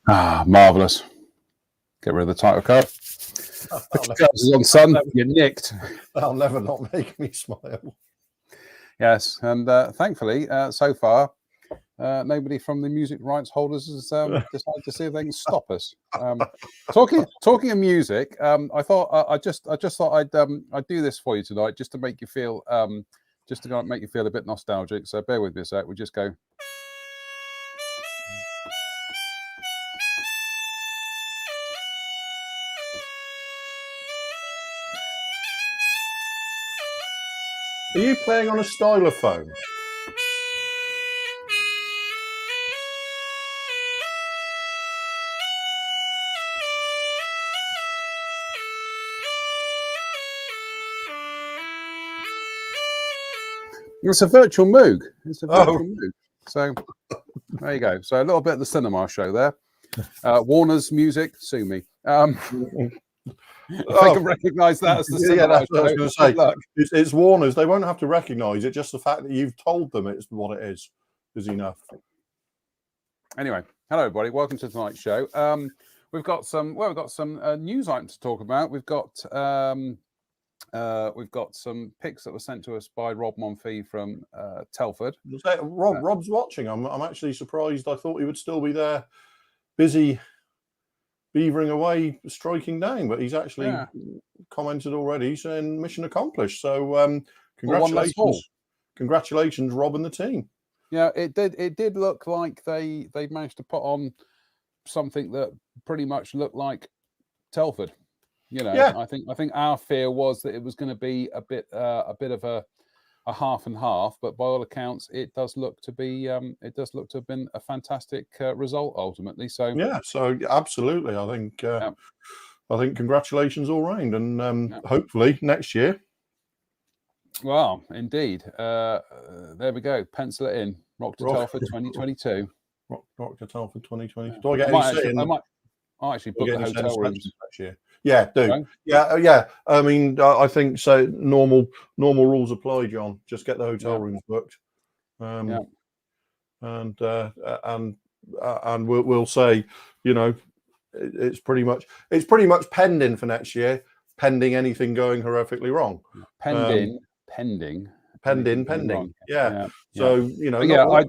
Ah, marvellous. Get rid of the title card. On son, you're nicked. That'll never not make me smile. Yes, and thankfully, so far, nobody from the music rights holders has decided to see if they can stop us. Talking of music, I thought I just thought I'd do this for you tonight, just to make you feel just to kind of make you feel a bit nostalgic. So bear with me a sec. We just go. Are you playing on a stylophone? It's a virtual Moog. It's a virtual Moog. So there you go. So a little bit of the cinema show there. Warner's Music, sue me. If they can recognise that as the cinema that's what I was going to say. It's Warner's. They won't have to recognise it. Just the fact that you've told them it's what it is enough. Anyway, hello everybody. Welcome to tonight's show. We've got some news items to talk about. We've got some pics that were sent to us by Rob Monfils from Telford. Rob's watching. I'm actually surprised. I thought he would still be there, busy beavering away, striking down, but he's actually commented already saying mission accomplished. So congratulations, Rob and the team. Yeah, it did look like they managed to put on something that pretty much looked like Telford. You know, yeah. I think our fear was that it was going to be a bit of a half and half, but by all accounts, it does look to have been a fantastic result ultimately. So yeah, so absolutely, I think congratulations all round, and hopefully next year. Well, indeed, there we go. Pencil it in. Rock to Telford 2022. Rock to Telford 2022. Do I get any say in? I'll actually book the hotel rooms next year. Yeah, do. Okay. Yeah. I mean, I think so. Normal rules apply, John. Just get the hotel rooms booked. And we'll say, you know, it's pretty much pending for next year, pending anything going horrifically wrong. Pending. Yeah. So you know, I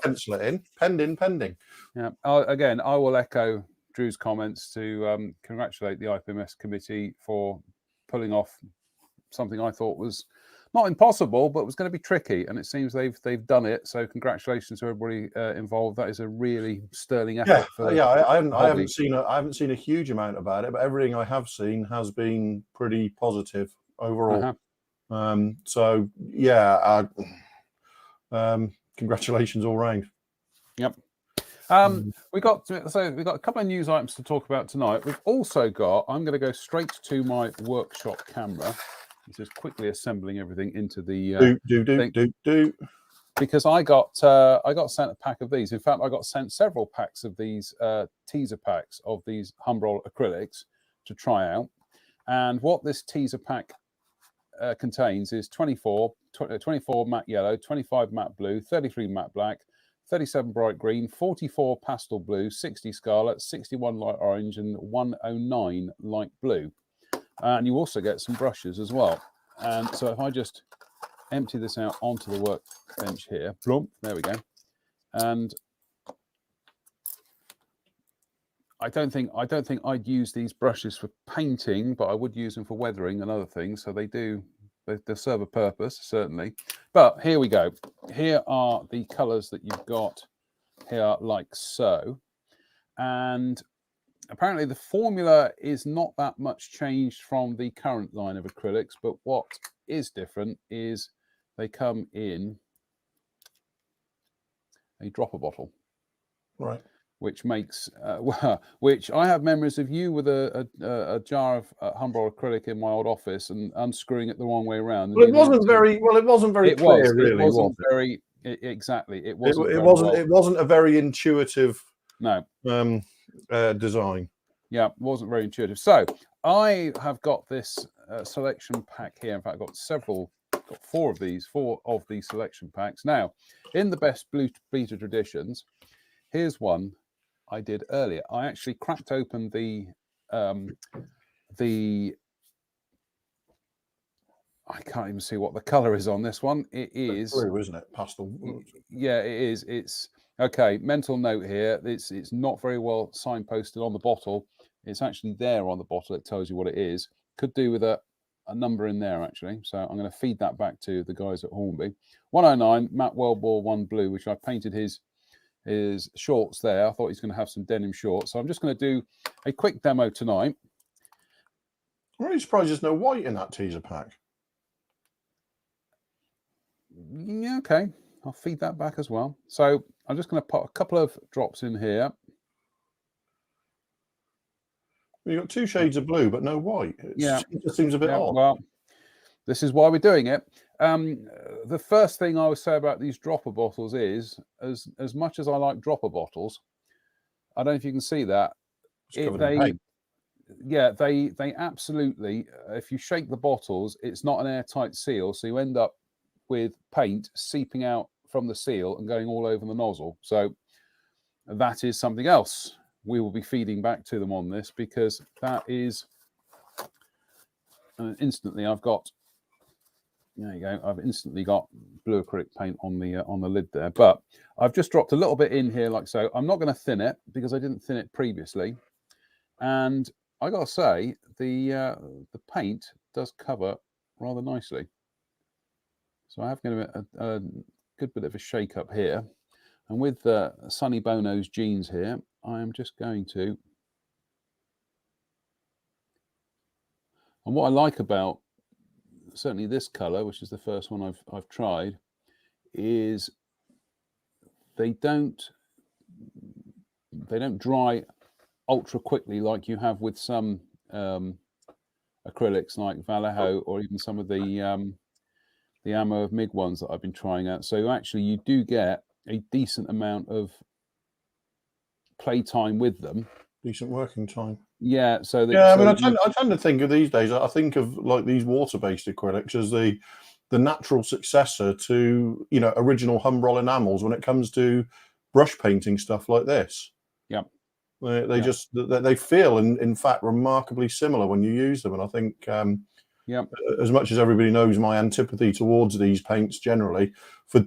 pencil it in. Pending. Yeah. Again, I will echo Drew's comments to congratulate the IPMS committee for pulling off something I thought was not impossible, but was going to be tricky, and it seems they've done it. So congratulations to everybody involved. That is a really sterling effort. I haven't seen a huge amount about it, but everything I have seen has been pretty positive overall. So yeah, congratulations all round. Yep. We got a couple of news items to talk about tonight. We've also got. I'm going to go straight to my workshop camera. Just quickly assembling everything into the do. Because I got sent a pack of these. In fact, I got sent several packs of these teaser packs of these Humbrol acrylics to try out. And what this teaser pack contains is 24 matte yellow, 25 matte blue, 33 matte black, 37 bright green, 44 pastel blue, 60 scarlet, 61 light orange, and 109 light blue. And you also get some brushes as well. And so if I just empty this out onto the workbench here, plump, there we go. And I don't think I'd use these brushes for painting, but I would use them for weathering and other things. So they serve a purpose, certainly. But here we go. Here are the colours that you've got here, like so. And apparently the formula is not that much changed from the current line of acrylics, but what is different is they come in a dropper bottle. Right. Which makes, which I have memories of you with a jar of Humbrol acrylic in my old office and unscrewing it the wrong way around. Well, it wasn't very clear, really. It wasn't very exactly. It wasn't. It wasn't a very intuitive. No. Design. Yeah, it wasn't very intuitive. So I have got this selection pack here. In fact, I've got four of these selection packs. Now, in the best Blue Beta traditions, here's one I did earlier. I actually cracked open the I can't even see what the color is on this one. It is blue, isn't it? Pastel. Yeah, it is. It's okay. Mental note here. It's not very well signposted on the bottle. It's actually there on the bottle. It tells you what it is. Could do with a number in there actually. So I'm going to feed that back to the guys at Hornby. 109 Matt Wellbore 1 blue, which I painted his shorts there. I thought he's going to have some denim shorts. So I'm just going to do a quick demo tonight. I'm really surprised there's no white in that teaser pack. Yeah, okay. I'll feed that back as well. So I'm just going to put a couple of drops in here. You've got 2 shades of blue, but no white. It just seems a bit odd. Well, this is why we're doing it. The first thing I would say about these dropper bottles is, as much as I like dropper bottles, I don't know if you can see that. They absolutely, if you shake the bottles, it's not an airtight seal. So you end up with paint seeping out from the seal and going all over the nozzle. So that is something else we will be feeding back to them on this, because that is instantly I've got, there you go, I've instantly got blue acrylic paint on the lid there. But I've just dropped a little bit in here like so. I'm not going to thin it because I didn't thin it previously, and I got to say the paint does cover rather nicely. So I have given it a good bit of a shake up here. And with Sonny Bono's jeans here, I am just going to... And what I like about certainly this colour, which is the first one I've tried, is they don't dry ultra quickly like you have with some acrylics like Vallejo or even some of the Ammo of MIG ones that I've been trying out. So actually you do get a decent amount of play time with them. Decent working time. Yeah. So I mean, I tend to think of these days, I think of like these water-based acrylics as the natural successor to, you know, original Humbrol enamels when it comes to brush painting stuff like this. Yeah. They feel in fact remarkably similar when you use them. And I think as much as everybody knows my antipathy towards these paints generally, for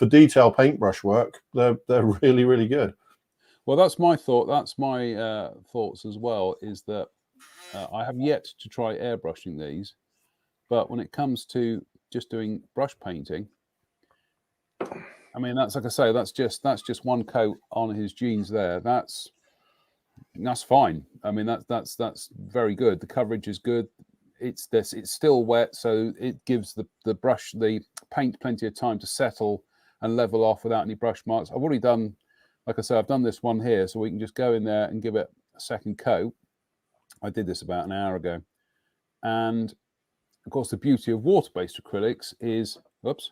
detail paintbrush work, they're really, really good. Well, that's my thought. That's my thoughts as well, is that I have yet to try airbrushing these, but when it comes to just doing brush painting, I mean, that's like I say, that's just one coat on his jeans there. That's fine. I mean, that's very good. The coverage is good. It's still wet, so it gives the paint plenty of time to settle and level off without any brush marks. I've already done, like I said, I've done this one here, so we can just go in there and give it a second coat. I did this about an hour ago. And of course, the beauty of water-based acrylics is, oops,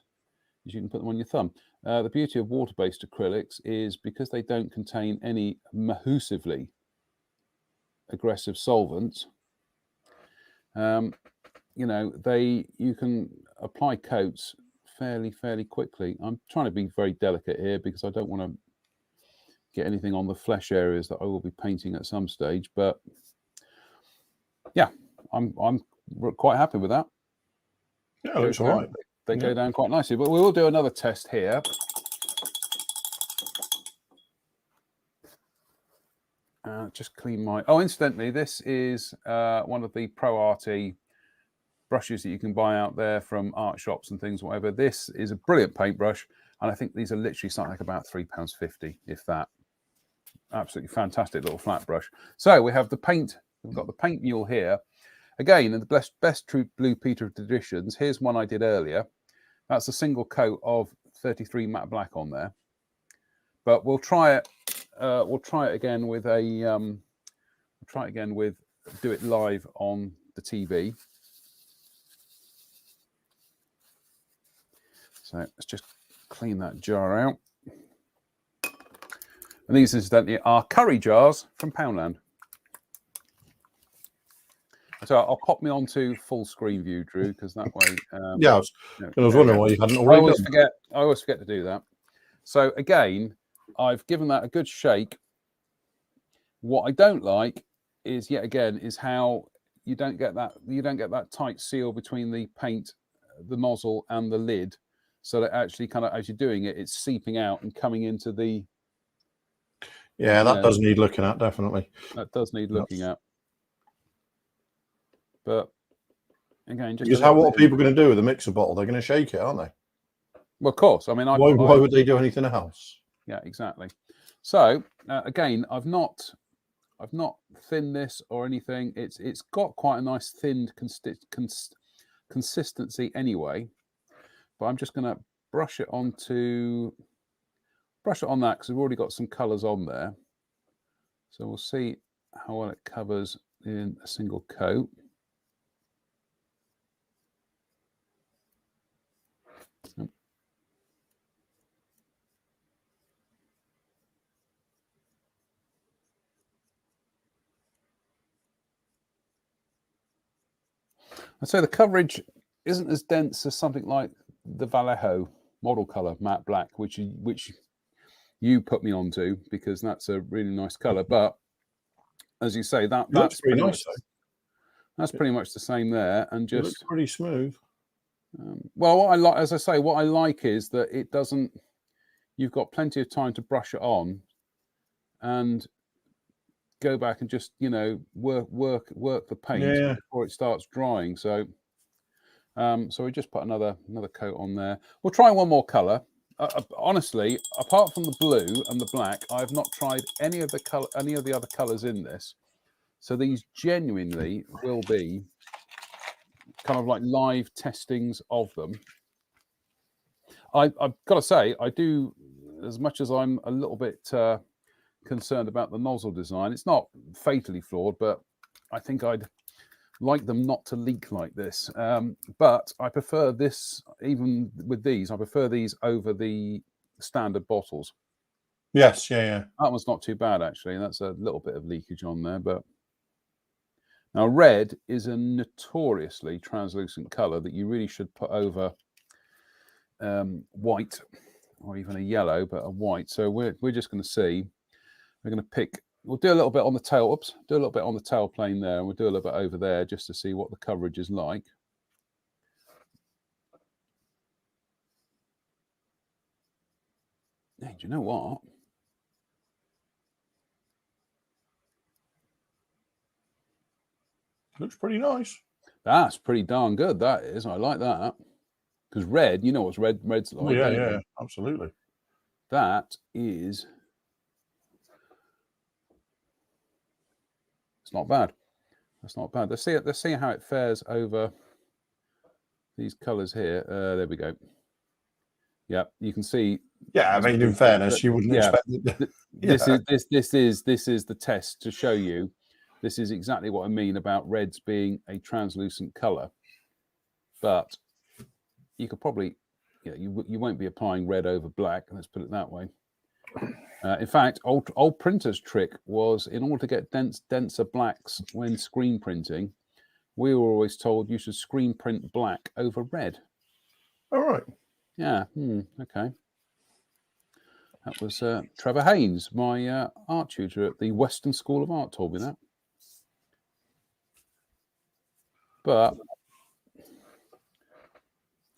you can put them on your thumb. The beauty of water-based acrylics is because they don't contain any mahusively aggressive solvents, you know, you can apply coats fairly quickly. I'm trying to be very delicate here because I don't want to get anything on the flesh areas that I will be painting at some stage. But yeah, I'm quite happy with that. Yeah, it looks all right. They go down quite nicely. But we will do another test here. Just clean my... Oh, incidentally, this is one of the Pro Arty brushes that you can buy out there from art shops and things, whatever. This is a brilliant paintbrush, and I think these are literally something like about £3.50, if that. Absolutely fantastic little flat brush. So we have the paint. We've got the paint mule here. Again, in the best True Blue Peter editions, here's one I did earlier. That's a single coat of 33 matte black on there. But we'll try it. We'll try it again with a. We'll try it again with do it live on the TV. So let's just clean that jar out. And these, incidentally, are curry jars from Poundland. So I'll pop me onto full screen view, Drew, because that way. I was wondering why you hadn't already done. I always forget to do that. So again, I've given that a good shake What I don't like is, yet again, is how you don't get that tight seal between the paint, the nozzle, and the lid, so that actually kind of, as you're doing it, it's seeping out and coming into the. Yeah, that does need looking at, definitely. That does need looking at. But again, just because what are people going to do with a mixer bottle? They're going to shake it, aren't they? Well, of course. I mean, why would they do anything else? Yeah, exactly. So again, I've not thinned this or anything. It's got quite a nice thinned consistency anyway. But I'm just going to brush it on that because we've already got some colours on there. So we'll see how well it covers in a single coat. I'd say the coverage isn't as dense as something like the Vallejo model color matte black, which you put me onto, because that's a really nice color. But as you say, that's pretty nice. That's pretty much the same there, and just looks pretty smooth. Well, what I like, as I say, what I like is that it doesn't. You've got plenty of time to brush it on, and go back and just work the paint before it starts drying. So we just put another coat on there. We'll try one more color. Honestly, apart from the blue and the black, I have not tried any of the other colors in this. So these genuinely will be kind of like live testings of them. I've got to say, I do, as much as I'm a little bit concerned about the nozzle design, it's not fatally flawed, but I think I'd like them not to leak like this. But I prefer this, even with these, I prefer these over the standard bottles. Yes, yeah. That one's not too bad, actually. That's a little bit of leakage on there. But now red is a notoriously translucent color that you really should put over white, or even a yellow, but a white. So we're just going to see. We're going to pick. We'll do a little bit on the tail. Oops, do a little bit on the tail plane there, and we'll do a little bit over there just to see what the coverage is like. Hey, do you know what? Looks pretty nice. That's pretty darn good. That is. I like that. Because red, you know what's red's like. Oh, yeah, absolutely. That is. It's not bad. That's not bad. Let's see how it fares over these colours here. There we go. Yeah, you can see. Yeah, I mean, in fairness, you wouldn't expect it. This is the test to show you. This is exactly what I mean about reds being a translucent colour. But you could probably, you won't be applying red over black. Let's put it that way. In fact, old printers' trick was, in order to get denser blacks when screen printing, we were always told you should screen print black over red. All right. Yeah. Okay. That was Trevor Haynes, my art tutor at the Western School of Art, told me that. But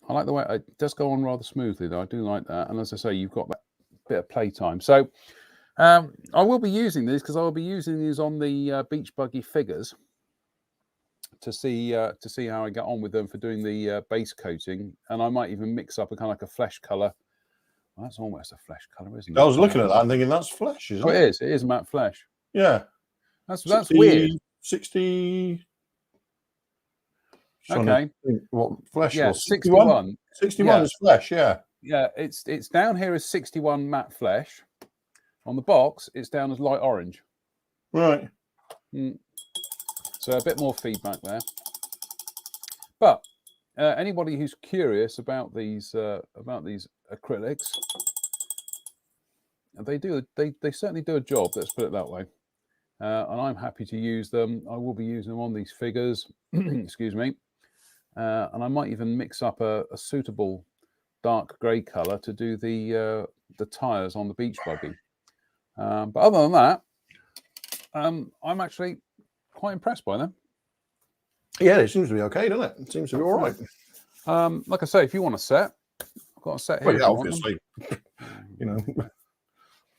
I like the way it does go on rather smoothly, though. I do like that. And as I say, you've got that bit of playtime. So I will be using these, because I will be using these on the Beach Buggy figures to see how I get on with them for doing the base coating. And I might even mix up a kind of like a flesh color. Well, that's almost a flesh color, isn't it? I was looking at that and thinking that's flesh, isn't it? It is. It is matte flesh. Yeah. That's weird. 60. Okay. What flesh was? 61. 61 is flesh, yeah. Yeah, it's down here as 61 matte flesh. On the box, it's down as light orange. Right. So a bit more feedback there. But anybody who's curious about these acrylics, they certainly do a job. Let's put it that way. And I'm happy to use them. I will be using them on these figures. Excuse me. And I might even mix up a suitable dark grey colour to do the tyres on the Beach Buggy. But other than that, I'm actually quite impressed by them. Yeah, it seems to be okay, doesn't it? It seems to be all right. Like I say, if you want a set, I've got a set here. Well, yeah, obviously. You know,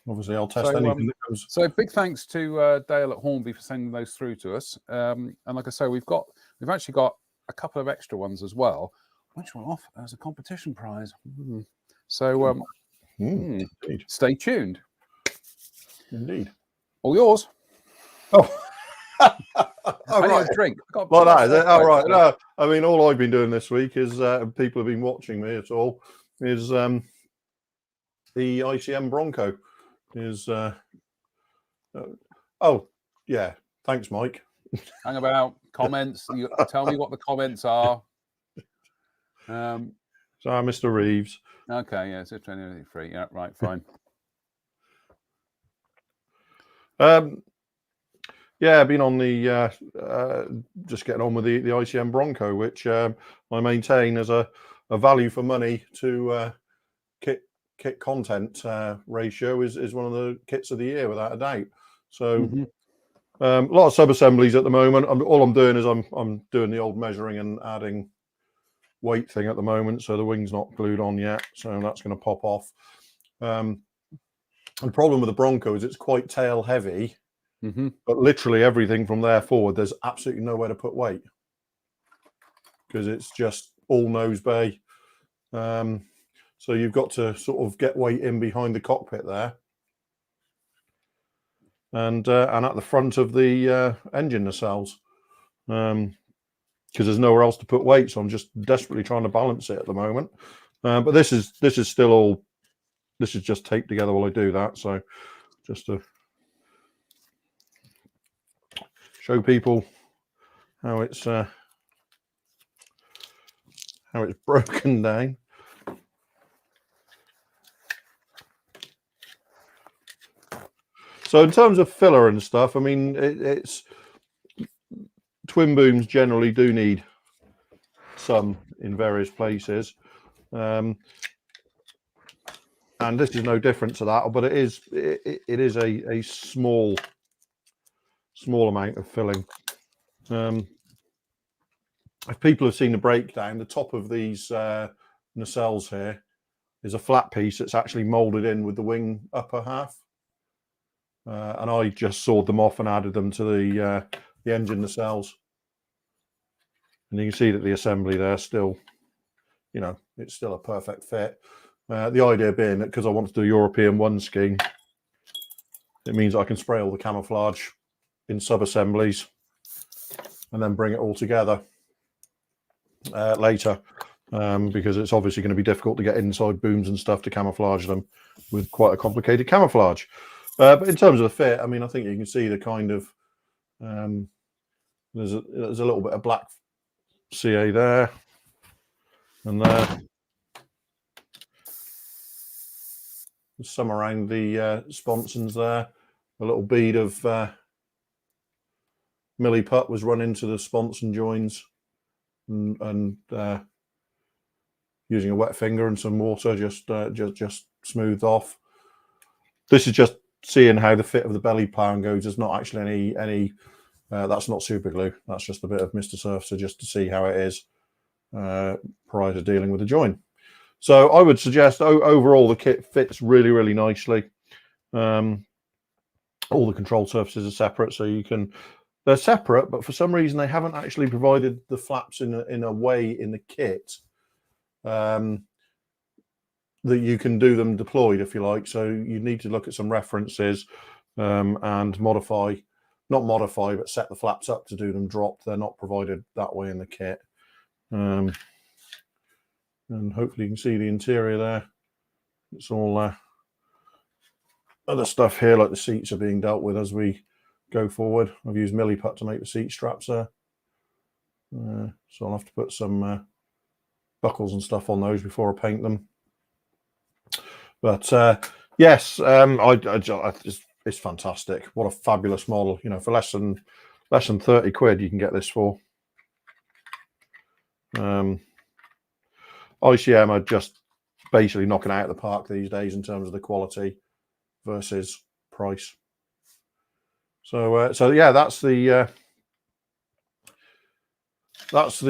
obviously I'll test anything that comes. So big thanks to Dale at Hornby for sending those through to us. And like I say, we've actually got a couple of extra ones as well, which will offer as a competition prize. So stay tuned. Indeed. All yours. Oh. I need a drink. Well, that is it. All right. No, I mean, all I've been doing this week is people have been watching me at all. Is the ICM Bronco is. Oh yeah, thanks, Mike. Hang about comments. You tell me what the comments are. So, Mr. Reeves. Okay, yeah, it's anything free. Yeah, right, fine. Yeah, I've been on the just getting on with the ICM Bronco, which I maintain as a value for money to kit content ratio is one of the kits of the year without a doubt. So a lot of sub assemblies at the moment. All I'm doing is I'm doing the old measuring and adding weight thing at the moment. So the wing's not glued on yet, so that's going to pop off. The problem with the Bronco is it's quite tail heavy. But literally everything from there forward, there's absolutely nowhere to put weight because it's just all nose bay. So you've got to sort of get weight in behind the cockpit there, and at the front of the engine nacelles, because there's nowhere else to put weight. So I'm just desperately trying to balance it at the moment. But this is still all. This is just taped together while I do that. So just to show people how it's broken down. So in terms of filler and stuff, I mean, it's twin booms generally do need some in various places, and this is no different to that. But it is a small amount of filling. If people have seen the breakdown, the top of these nacelles here is a flat piece that's actually molded in with the wing upper half, and I just sawed them off and added them to the engine nacelles. And you can see that the assembly there still, you know, it's still a perfect fit. The idea being that because I want to do European 1 scheme, it means I can spray all the camouflage in sub-assemblies and then bring it all together later, because it's obviously going to be difficult to get inside booms and stuff to camouflage them with quite a complicated camouflage. But in terms of the fit, I mean, I think you can see the kind of there's a little bit of black CA there and there. There's some around the sponsons there. A little bead of Milliput was run into the sponson joins, and using a wet finger and some water just smoothed off. This is just seeing how the fit of the belly pan goes. There's not actually any that's not super glue. That's just a bit of Mr. Surfacer just to see how it is prior to dealing with the join. So I would suggest overall the kit fits really, really nicely. All the control surfaces are separate, so they're separate, but for some reason they haven't actually provided the flaps in a way in the kit that you can do them deployed, if you like. So you need to look at some references and not modify, but set the flaps up to do them dropped. They're not provided that way in the kit. And hopefully you can see the interior there. It's all other stuff here, like the seats are being dealt with as we go forward. I've used Milliput to make the seat straps there. So I'll have to put some buckles and stuff on those before I paint them. But yes, it's fantastic. What a fabulous model. You know, for less than 30 quid, you can get this for. ICM are just basically knocking out of the park these days in terms of the quality versus price. So yeah, that's the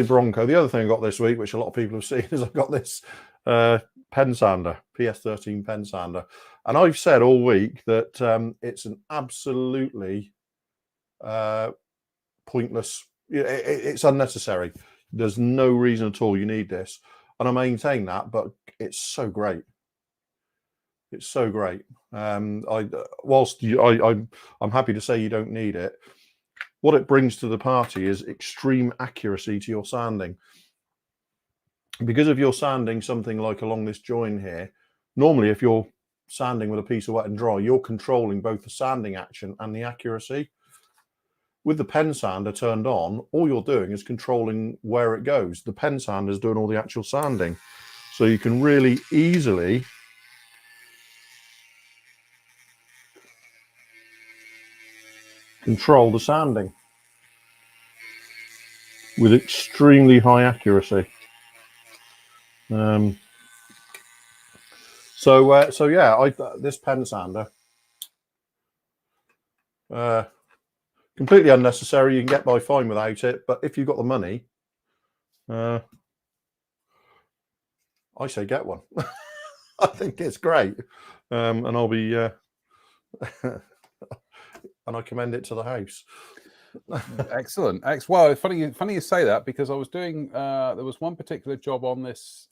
Bronco. The other thing I got this week, which a lot of people have seen, is I've got this pen sander, PS13 pen sander, and I've said all week that it's an absolutely pointless. It's unnecessary. There's no reason at all you need this, and I maintain that. But it's so great. It's so great. I'm happy to say you don't need it. What it brings to the party is extreme accuracy to your sanding. Because if you're sanding something like along this join here, normally if you're sanding with a piece of wet and dry, you're controlling both the sanding action and the accuracy. With the pen sander turned on, all you're doing is controlling where it goes. The pen sander is doing all the actual sanding. So you can really easily control the sanding with extremely high accuracy. So yeah, this pen sander, completely unnecessary. You can get by fine without it, but if you've got the money, I say get one. I think it's great, and I'll be and I commend it to the house. Excellent. Well, funny you say that, because I was doing there was one particular job on this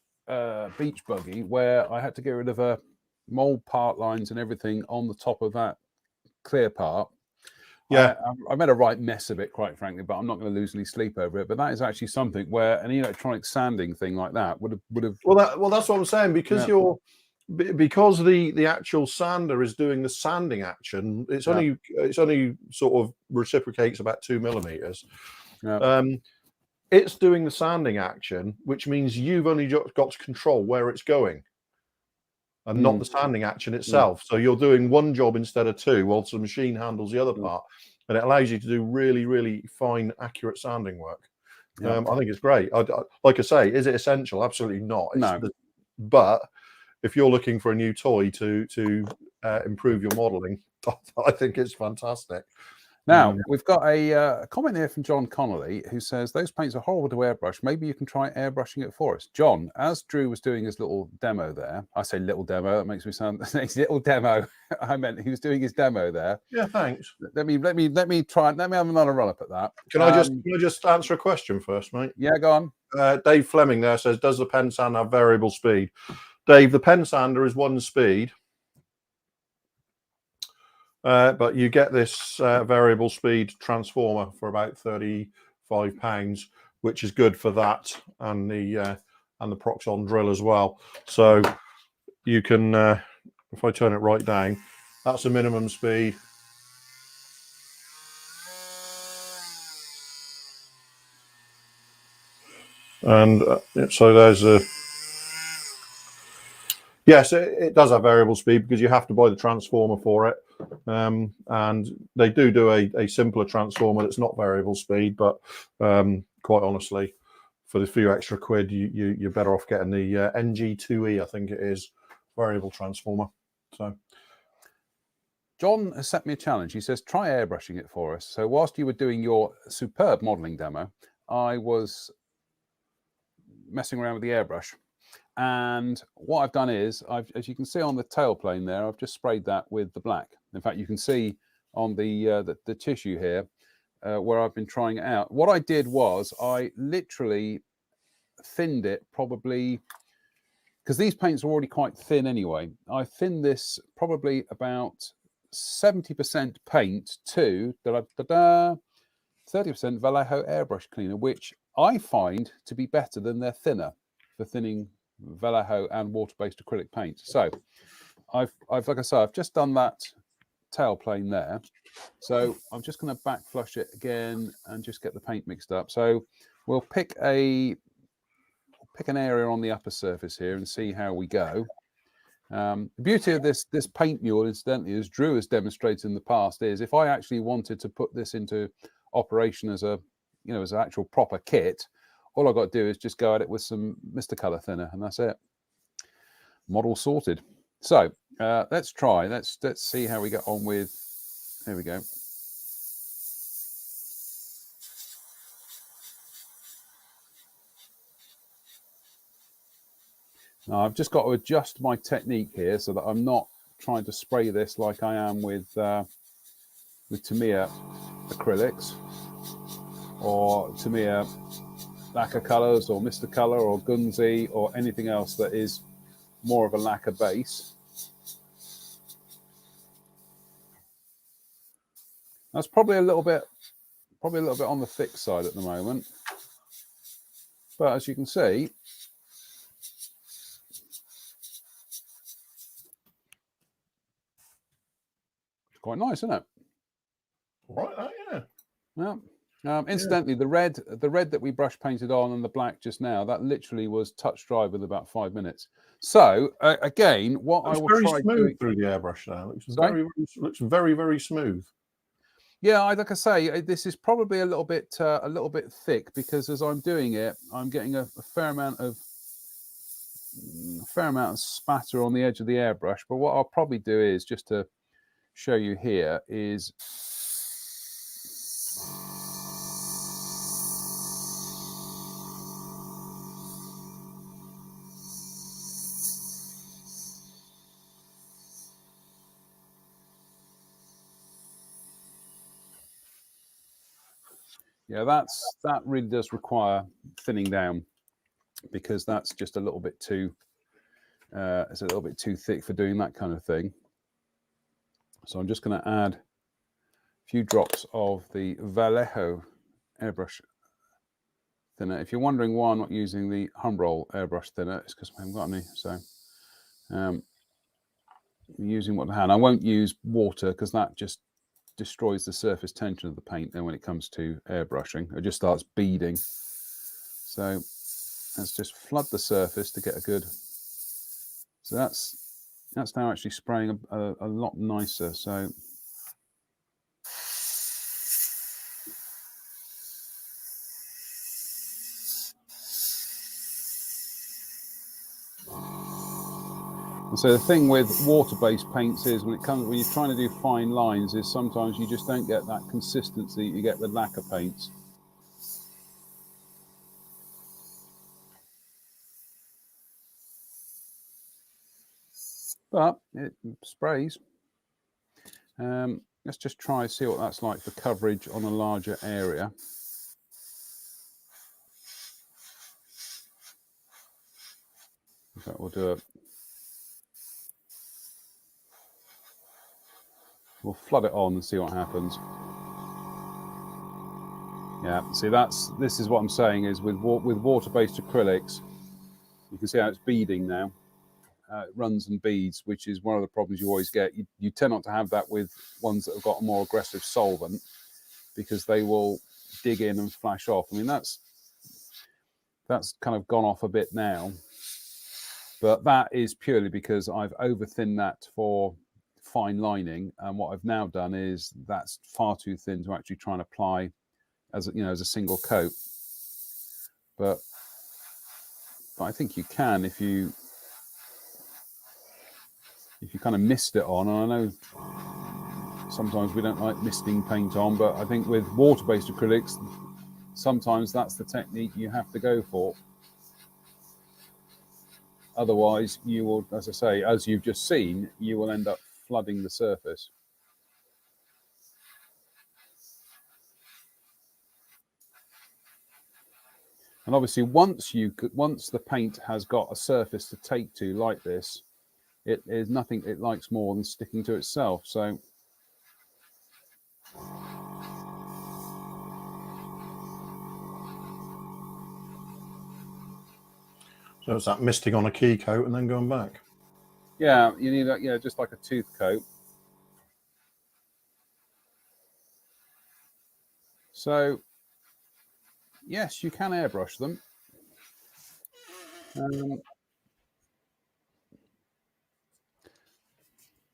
beach buggy where I had to get rid of a mold part lines and everything on the top of that clear part. Yeah, I made a right mess of it, quite frankly, but I'm not going to lose any sleep over it. But that is actually something where an electronic sanding thing like that would have. Well, that's what I'm saying, because because the actual sander is doing the sanding action. It's only sort of reciprocates about 2 millimeters. Yeah. It's doing the sanding action, which means you've only got to control where it's going, and not the sanding action itself. So you're doing one job instead of two, whilst the machine handles the other part, and it allows you to do really, really fine, accurate sanding work. I think it's great. Like I say, is it essential? Absolutely not. No. But if you're looking for a new toy to improve your modelling, I think it's fantastic. Now, we've got a comment here from John Connolly, who says, those paints are horrible to airbrush. Maybe you can try airbrushing it for us. John, as Drew was doing his little demo there, I say little demo, that makes me sound his little demo. I meant he was doing his demo there. Yeah, thanks. Let me have another run up at that. Can I just answer a question first, mate? Yeah, go on. Dave Fleming there says, does the pen sander have variable speed? Dave, the pen sander is one speed. But you get this variable speed transformer for about £35, which is good for that and the Proxxon drill as well. So you can, if I turn it right down, that's a minimum speed. And so there's a. Yes, it does have variable speed, because you have to buy the transformer for it. And they do a simpler transformer that's not variable speed, but quite honestly, for the few extra quid, you're better off getting the NG2E, I think it is, variable transformer. So John has set me a challenge. He says, try airbrushing it for us. So whilst you were doing your superb modelling demo, I was messing around with the airbrush. And what I've done is, as you can see on the tailplane there, I've just sprayed that with the black. In fact, you can see on the tissue here where I've been trying it out. What I did was I literally thinned it, probably, because these paints are already quite thin anyway. I thinned this probably about 70% paint to 30% Vallejo airbrush cleaner, which I find to be better than their thinner for thinning Vallejo and water-based acrylic paint. So I've like I say, I've just done that tailplane there. So I'm just going to back flush it again and just get the paint mixed up. So we'll pick an area on the upper surface here and see how we go. The beauty of this paint mule, incidentally, as Drew has demonstrated in the past, is if I actually wanted to put this into operation as an actual proper kit, all I've got to do is just go at it with some Mr. Colour thinner, and that's it. Model sorted. So let's try. Let's see how we get on with. There we go. Now, I've just got to adjust my technique here so that I'm not trying to spray this like I am with Tamiya acrylics or Tamiya lacquer colors or Mr. Color or Gunzi or anything else that is more of a lacquer base. That's probably a little bit on the thick side at the moment, but as you can see, it's quite nice, isn't it? Right, yeah. Yeah. Incidentally, the red that we brush painted on and the black just now, that literally was touch dry with about 5 minutes. So again, what I will very try smooth doing through the airbrush now. Looks very, very smooth. Yeah, like I say, this is probably a little bit thick because as I'm doing it, I'm getting a fair amount of spatter on the edge of the airbrush. But what I'll probably do is, just to show you here, is yeah, that really does require thinning down because that's just a little bit too it's a little bit too thick for doing that kind of thing. So I'm just going to add a few drops of the Vallejo airbrush thinner. If you're wondering why I'm not using the Humbrol airbrush thinner, it's because I haven't got any. So I'm using what I have. I won't use water because that just destroys the surface tension of the paint. Then when it comes to airbrushing, it just starts beading. So let's just flood the surface to get a good. So that's now actually spraying a lot nicer. So and so the thing with water-based paints is when you're trying to do fine lines, is sometimes you just don't get that consistency you get with lacquer paints. But it sprays. Let's just try and see what that's like for coverage on a larger area. In fact, we'll do it. We'll flood it on and see what happens. Yeah, see, this is what I'm saying is with water-based acrylics, you can see how it's beading now. It runs and beads, which is one of the problems you always get. You tend not to have that with ones that have got a more aggressive solvent because they will dig in and flash off. I mean, that's kind of gone off a bit now, but that is purely because I've over-thinned that for fine lining, and what I've now done is that's far too thin to actually try and apply as a single coat. But I think you can if you kind of mist it on. And I know sometimes we don't like misting paint on, but I think with water-based acrylics, sometimes that's the technique you have to go for. Otherwise, you will, as I say, as you've just seen, you will end up flooding the surface. And obviously, once the paint has got a surface to take to like this, it is nothing it likes more than sticking to itself. So it's that misting on a key coat and then going back. Yeah, you need that. Yeah, just like a tooth coat. So yes, you can airbrush them.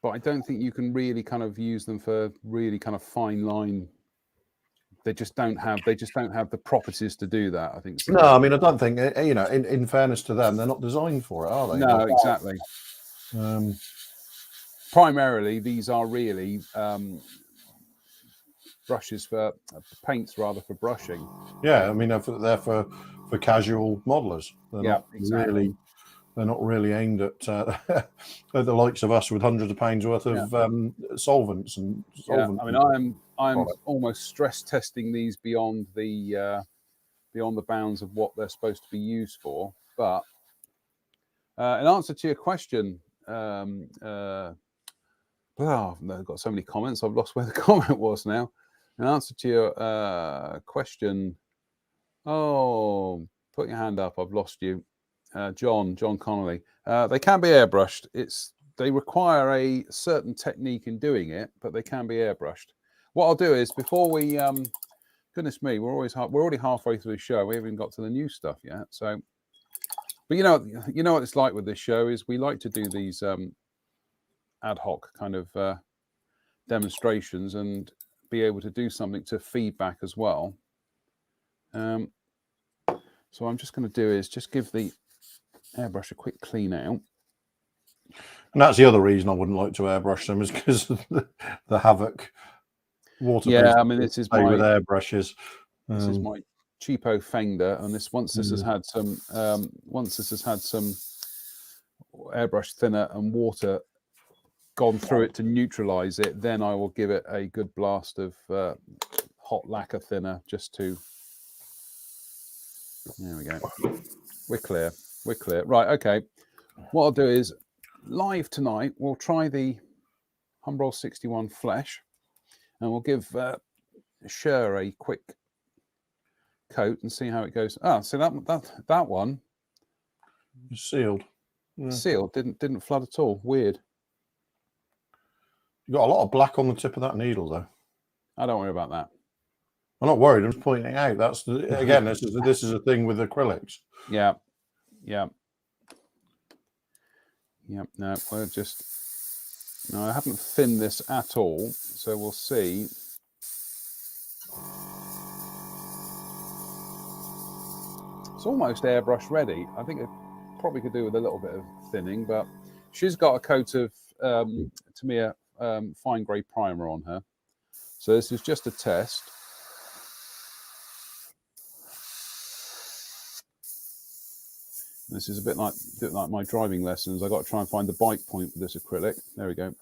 But I don't think you can really kind of use them for really kind of fine line. They just don't have the properties to do that, I think. No, I mean, I don't think, in fairness to them, they're not designed for it, are they? No, exactly. Primarily, these are really brushes for paints rather for brushing. Yeah, I mean, they're for casual modelers. They're not exactly. really they're not really aimed at the likes of us with hundreds of pounds worth of solvents and solvent. I mean, I'm product. almost stress testing these beyond the bounds of what they're supposed to be used for. But in answer to your question, I've got so many comments, I've lost where the comment was now. In answer to your question, put your hand up, I've lost you. John Connolly. They can be airbrushed. They require a certain technique in doing it, but they can be airbrushed. What I'll do is, before we, goodness me, we're already halfway through the show. We haven't even got to the new stuff yet. So, but you know what it's like with this show is we like to do these ad hoc kind of demonstrations and be able to do something to feedback as well. So I'm just going to do is just give the airbrush a quick clean out. And that's the other reason I wouldn't like to airbrush them, is because of the havoc water. Yeah, I mean, this is with airbrushes. This is my cheapo Fender, and once this has had some airbrush thinner and water gone through it to neutralize it, then I will give it a good blast of hot lacquer thinner just to. There we go. We're clear. Right, okay. What I'll do is, live tonight, we'll try the Humbrol 61 Flesh, and we'll give Sher a quick coat and see how it goes. So that one sealed. Yeah. Sealed, didn't flood at all. Weird. You got a lot of black on the tip of that needle, though. I don't worry about that. I'm not worried. I'm just pointing it out. That's again, this is a thing with acrylics. Yeah. No, I haven't thinned this at all, so we'll see. It's almost airbrush ready. I think it probably could do with a little bit of thinning, but she's got a coat of Tamiya fine grey primer on her. So this is just a test. This is a bit like my driving lessons. I've got to try and find the bite point with this acrylic. There we go.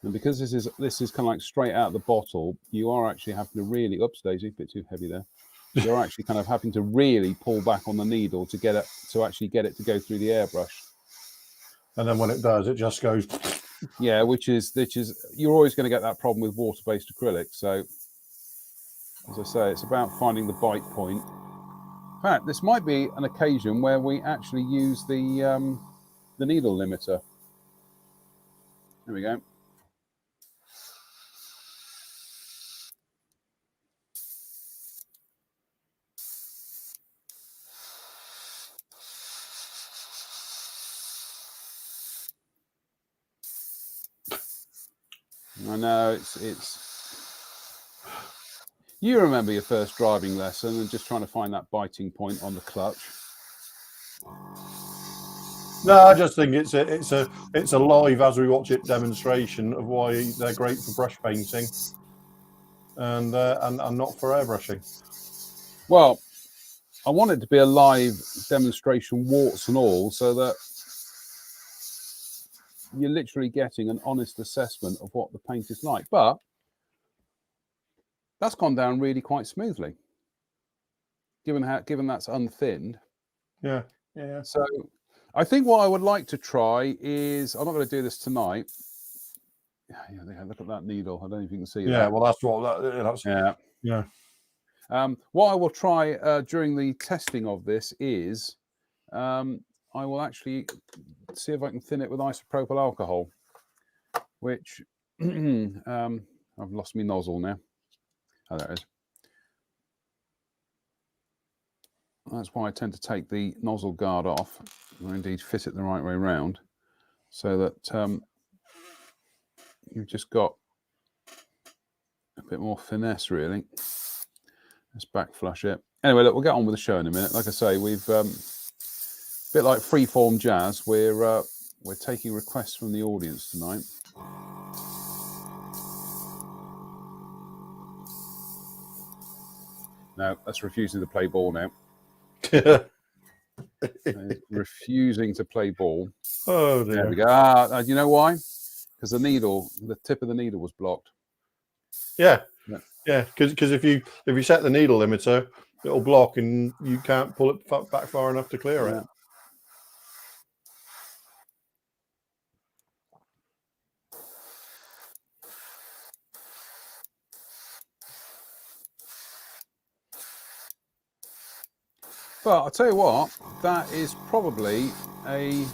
And because this is kind of like straight out of the bottle, you are actually having to really, oops, Daisy, a bit too heavy there. You're actually kind of having to really pull back on the needle to get it to go through the airbrush. And then when it does, it just goes. Yeah, which is you're always going to get that problem with water-based acrylics. So, as I say, it's about finding the bite point. In fact, this might be an occasion where we actually use the needle limiter. There we go. I know it's. You remember your first driving lesson and just trying to find that biting point on the clutch. No, I just think it's a live as we watch it demonstration of why they're great for brush painting and not for airbrushing. Well, I want it to be a live demonstration, warts and all, so that you're literally getting an honest assessment of what the paint is like. But that's gone down really quite smoothly, given that's unthinned. Yeah. So I think what I would like to try is, I'm not going to do this tonight. Yeah, look at that needle. I don't know if you can see that. Yeah, well, that's yeah. What I will try during the testing of this is I will actually see if I can thin it with isopropyl alcohol, which I've lost my nozzle now. Oh, there it is. That's why I tend to take the nozzle guard off, or indeed fit it the right way around, so that you've just got a bit more finesse, really. Let's back flush it. Anyway, look, we'll get on with the show in a minute. Like I say, we've a bit like freeform jazz. We're taking requests from the audience tonight. No, that's refusing to play ball now. Refusing to play ball. Oh dear. There we go. You know why? Because the tip of the needle was blocked. Yeah. Because if you set the needle limiter, it'll block and you can't pull it back far enough to clear it. But I'll tell you what, that is probably a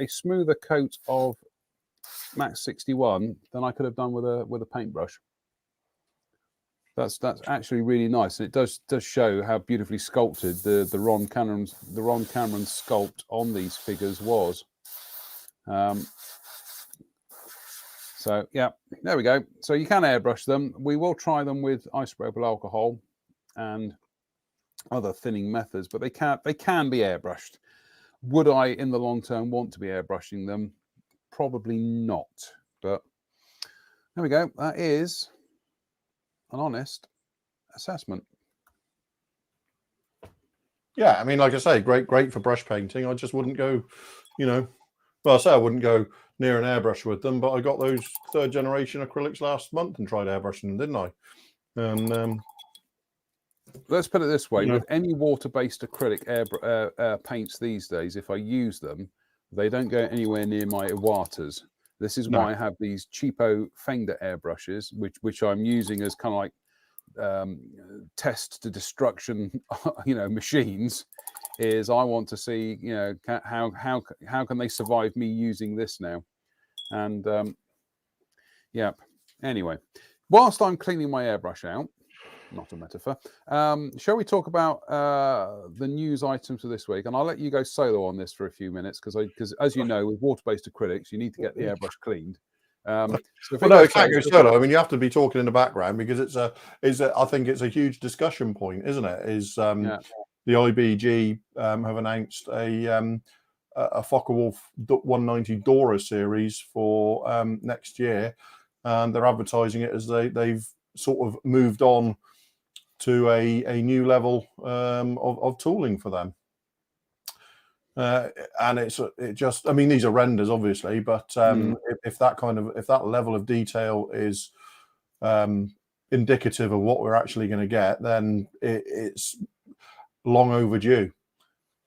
smoother coat of Max 61 than I could have done with a paintbrush. That's actually really nice, and it does show how beautifully sculpted the Ron Cameron sculpt on these figures was. So yeah, there we go. So you can airbrush them. We will try them with isopropyl alcohol and other thinning methods, but they can be airbrushed. Would I, in the long term, want to be airbrushing them? Probably not. But there we go. That is an honest assessment. Yeah, I mean, like I say, great for brush painting. I just wouldn't go, well, I say I wouldn't go near an airbrush with them, but I got those 3rd generation acrylics last month and tried airbrushing them, didn't I? And let's put it this way: with any water-based acrylic paints these days, if I use them, they don't go anywhere near my Iwatas. This is why I have these cheapo Fender airbrushes, which I'm using as kind of like test to destruction, machines. Is I want to see, how can they survive me using this now? And anyway, whilst I'm cleaning my airbrush out, not a metaphor, shall we talk about the news items for this week? And I'll let you go solo on this for a few minutes because as you know, with water-based acrylics, you need to get the airbrush cleaned. So it can't go solo. I mean, you have to be talking in the background because I think it's a huge discussion point, isn't it? The IBG have announced a Focke-Wulf 190 Dora series for next year, and they're advertising it as they've sort of moved on to a new level of tooling for them. And I mean, these are renders obviously, but if that level of detail is indicative of what we're actually going to get, then it's long overdue.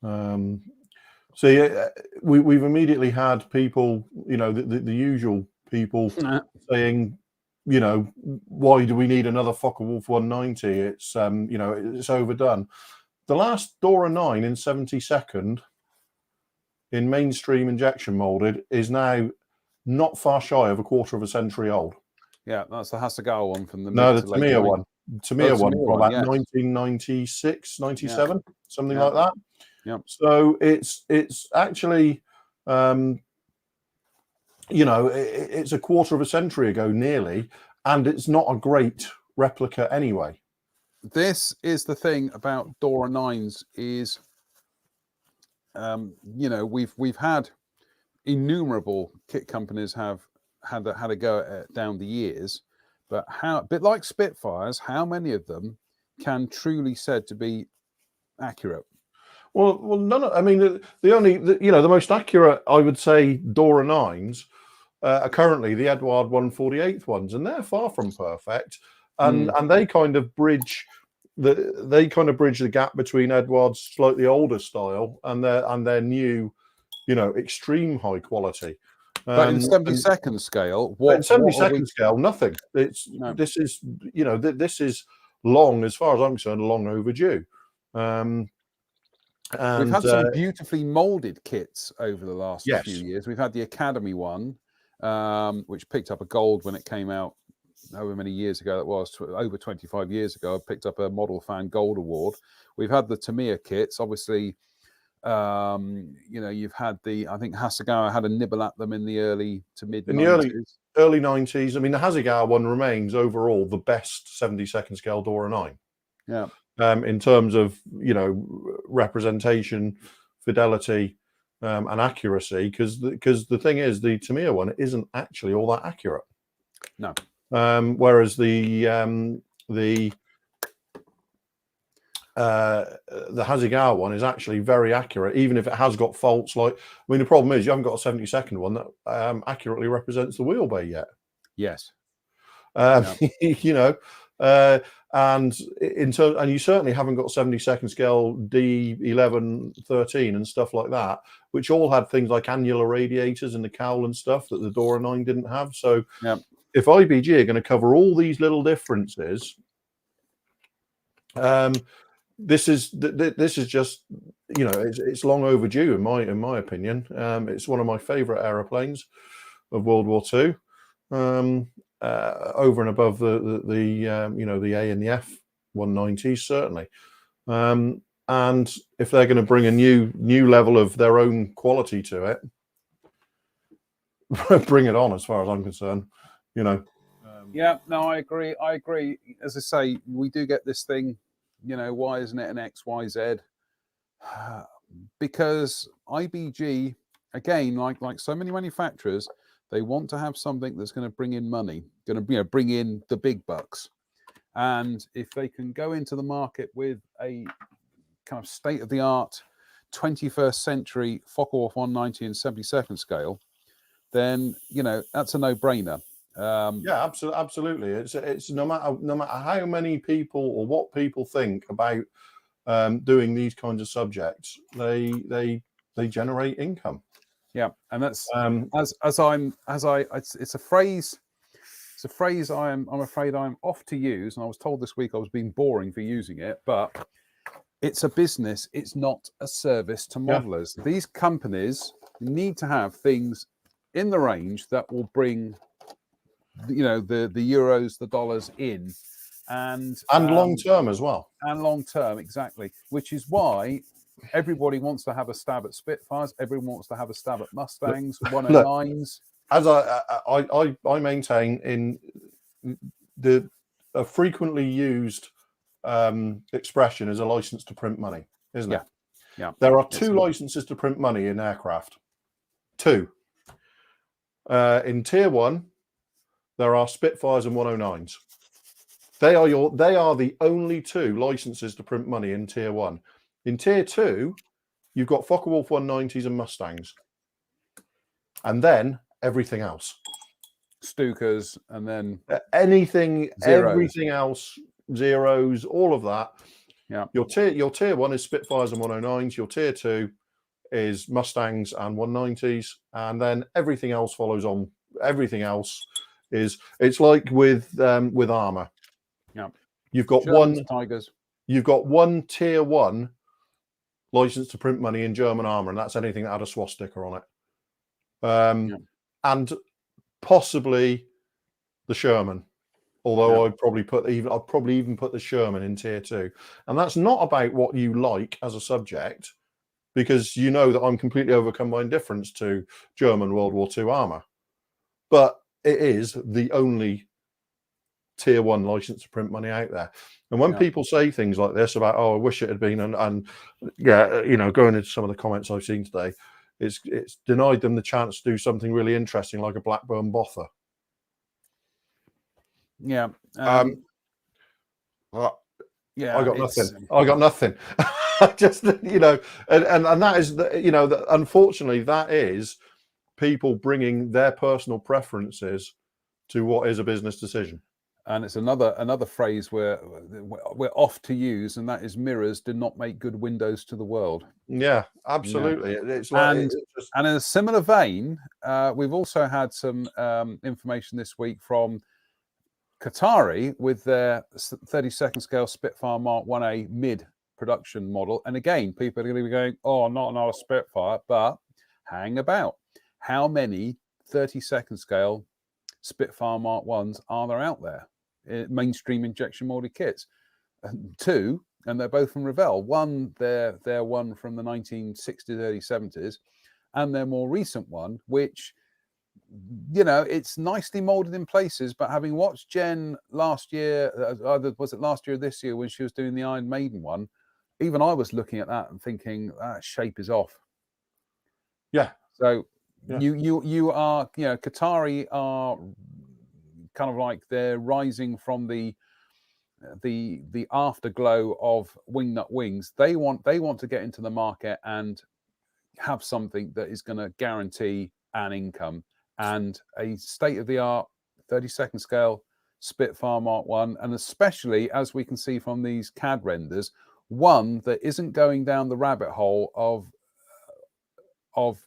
So yeah, we've immediately had people, the usual people saying, why do we need another Focke-Wulf 190? It's it's overdone. The last Dora 9 in 72nd in mainstream injection molded is now not far shy of a quarter of a century old. Yeah, that's the Hasegawa one from the Tamiya one. Tamiya one from about 1996, 97, something like that. Yeah. So it's actually, it's a quarter of a century ago nearly, and it's not a great replica anyway. This is the thing about Dora 9s is, we've had innumerable kit companies have had a go at it down the years, but a bit like Spitfires, how many of them can truly said to be accurate? Well, none. I mean, the most accurate, I would say, Dora 9s are currently the Eduard 148th ones, and they're far from perfect. And they kind of bridge the gap between Eduard's slightly older style and their new, extreme high quality. But in 72nd scale, in 72nd scale, nothing. This is long, as far as I'm concerned, long overdue. And we've had some beautifully molded kits over the last few years. We've had the Academy one, which picked up a gold when it came out. However many years ago that was, over 25 years ago, I picked up a Model Fan Gold Award. We've had the Tamiya kits, obviously. You've had I think Hasegawa had a nibble at them in the early to mid 90s. In the early 90s. I mean, the Hasegawa one remains overall the best 72nd scale Dora 9. Yeah. In terms of, representation, fidelity, and accuracy, because the thing is, the Tamiya one isn't actually all that accurate. No. Whereas the Hasegawa one is actually very accurate, even if it has got faults. The problem is you haven't got a 72nd one that accurately represents the wheel bay yet. Yes. And and you certainly haven't got 72nd scale D11, 13 and stuff like that, which all had things like annular radiators in the cowl and stuff that the Dora 9 didn't have. So if IBG are going to cover all these little differences, this is just, it's long overdue in my opinion. It's one of my favorite aeroplanes of World War II. Over and above the A and the F 190s, certainly. And if they're going to bring a new level of their own quality to it, bring it on, as far as I'm concerned. Yeah, no, I agree. As I say, we do get this thing, why isn't it an XYZ? Because IBG, again, like so many manufacturers, they want to have something that's going to bring in money, going to bring in the big bucks. And if they can go into the market with a kind of state-of-the-art 21st century Focke-Wulf 190 and 72nd scale, then that's a no-brainer. Yeah, absolutely. It's no matter how many people or what people think about doing these kinds of subjects, they generate income. Yeah, and that's it's a phrase. It's a phrase I'm afraid I'm off to use, and I was told this week I was being boring for using it, but it's a business. It's not a service to modelers. Yeah. These companies need to have things in the range that will bring, the euros, the dollars in, and long term as well. And long term, exactly. Which is why everybody wants to have a stab at Spitfires. Everyone wants to have a stab at Mustangs, 109s. As I maintain, in a frequently used expression is a license to print money, isn't it? Yeah. There are two licenses to print money in aircraft. Two. In Tier 1, there are Spitfires and 109s. They are the only two licenses to print money in Tier 1. In Tier 2, you've got Focke-Wulf 190s and Mustangs. And then everything else. Stukas, and then anything, zeros. Everything else, zeros, all of that. Yeah. Your tier 1 is Spitfires and 109s. Your Tier 2 is Mustangs and 190s. And then everything else follows on. Everything else it's like with armor. Yeah. You've got Germans, Tigers. You've got one Tier 1 license to print money in German armor, and that's anything that had a swastika on it. And possibly the Sherman, although I'd probably even put the Sherman in Tier 2. And that's not about what you like as a subject, because you know that I'm completely overcome by indifference to German World War II armor. But it is the only Tier 1 license to print money out there. And when people say things like this about, I wish it had been, and going into some of the comments I've seen today, it's denied them the chance to do something really interesting like a Blackburn Botha. Yeah. I got nothing. I got nothing. Just, and that is, unfortunately, that is people bringing their personal preferences to what is a business decision. And it's another phrase we're off to use, and that is mirrors do not make good windows to the world. Yeah, absolutely. Yeah. It's like, and in a similar vein, we've also had some information this week from Qatari with their 32nd scale Spitfire Mark 1A mid production model. And again, people are going to be going, oh, not another Spitfire, but hang about. How many 32nd scale Spitfire Mark 1s are there out there? Mainstream injection molded kits? 2, and they're both from Revell. One, they're one from the 1960s, early 70s, and their more recent one, which, you know, it's nicely molded in places. But having watched Jen last year, either was it last year or this year when she was doing the Iron Maiden one, even I was looking at that and thinking that shape is off. Yeah. So you are, you know, Qatari are kind of like they're rising from the afterglow of Wingnut Wings. They want to get into the market and have something that is going to guarantee an income and a state-of-the-art 32nd scale Spitfire Mark 1, and especially, as we can see from these CAD renders, one that isn't going down the rabbit hole of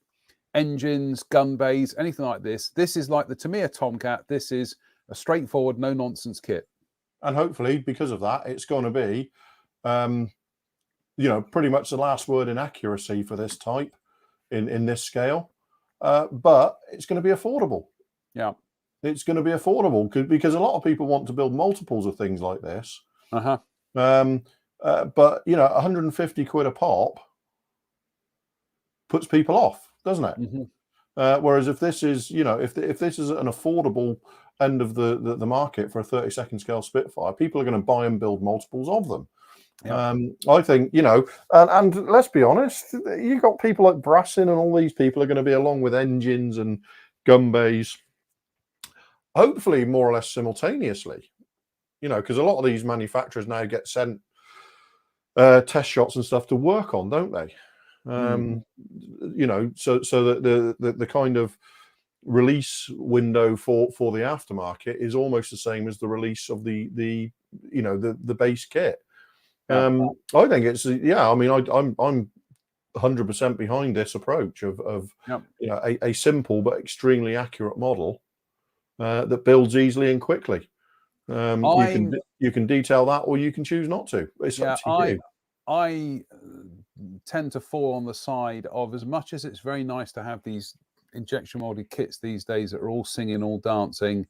engines, gun bays, anything like this. This is like the Tamiya Tomcat. This is a straightforward, no-nonsense kit. And hopefully, because of that, it's going to be, you know, pretty much the last word in accuracy for this type in this scale. But it's going to be affordable. Yeah. It's going to be affordable because a lot of people want to build multiples of things like this. Uh-huh. But, you know, 150 quid a pop puts people off, doesn't it? Mm-hmm. Whereas if this is, you know, if this is an affordable end of the market for a 32nd scale Spitfire, people are going to buy and build multiples of them. Yeah. I think, you know, and let's be honest, you got people like Brassin and all these people are going to be along with engines and gun bays, hopefully more or less simultaneously, you know, because a lot of these manufacturers now get sent test shots and stuff to work on, don't they? You know, so that the kind of release window for the aftermarket is almost the same as the release of the you know, the base kit. I think it's, I mean, I'm 100% behind this approach of you know, a simple but extremely accurate model that builds easily and quickly. You can detail that, or you can choose not to. It's up to you. I tend to fall on the side of, as much as it's very nice to have these injection molded kits these days that are all singing, all dancing,